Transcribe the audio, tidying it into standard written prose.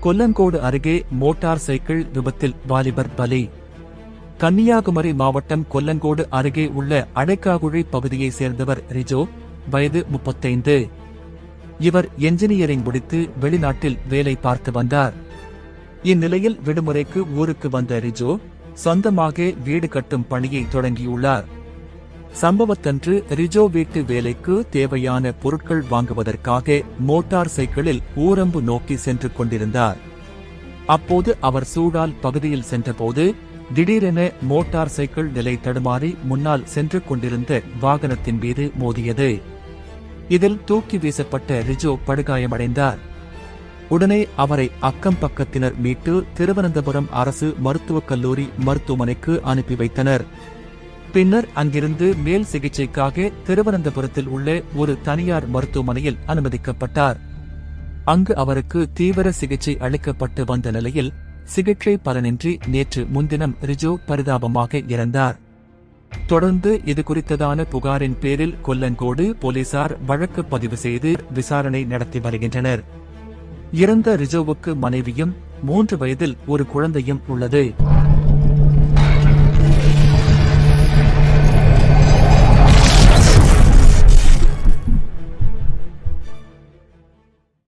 கொல்லங்கோடு அருகே motor cycle விபத்தில் வாலிபர் பலி. கன்னியாகுமரி மாவட்டம் கொல்லங்கோடு அருகே உள்ள அடைக்காகுழி பகுதியைச் சேர்ந்தவர் ரிஜோ, வயது 35. இவர் என்ஜினியரிங் முடித்து வெளிநாட்டில் வேலை பார்த்து வந்தார். இந்நிலையில் விடுமுறைக்கு ஊருக்கு வந்த ரிஜோ சொந்தமாக வீடு கட்டும் பணியை தொடங்கியுள்ளார். சம்பவத்தன்று ரிஜோ வீட்டு வேலைக்கு தேவையான பொருட்கள் வாங்குவதற்காக மோட்டார் சைக்கிளில் ஊரம்பு நோக்கி சென்று கொண்டிருந்தார். அப்போது அவர் சூடால் பகுதியில் சென்றபோது திடீரென மோட்டார் சைக்கிள் நிலை தடுமாறி முன்னால் சென்று கொண்டிருந்த வாகனத்தின் மீது மோதியது. இதில் தூக்கி வீசப்பட்ட ரிஜோ படுகாயமடைந்தார். உடனே அவரை அக்கம் பக்கத்தினர் மீட்டு திருவனந்தபுரம் அரசு மருத்துவக் கல்லூரி மருத்துவமனைக்கு அனுப்பி வைத்தனர். பின்னர் அங்கிருந்து மேல் சிகிச்சைக்காக திருவனந்தபுரத்தில் உள்ள ஒரு தனியார் மருத்துவமனையில் அனுமதிக்கப்பட்டார். அங்கு அவருக்கு தீவிர சிகிச்சை அளிக்கப்பட்டு வந்த நிலையில் சிகிச்சை பலனின்றி நேற்று முன்தினம் ரிஜோ பரிதாபமாக இறந்தார். தொடர்ந்து இதுகுறித்ததான புகாரின் பேரில் கொல்லங்கோடு போலீசார் வழக்கு பதிவு செய்து விசாரணை நடத்தி வருகின்றனர். இறந்த ரிஜோவுக்கு மனைவியும் 3 வயதில் ஒரு குழந்தையும் உள்ளது.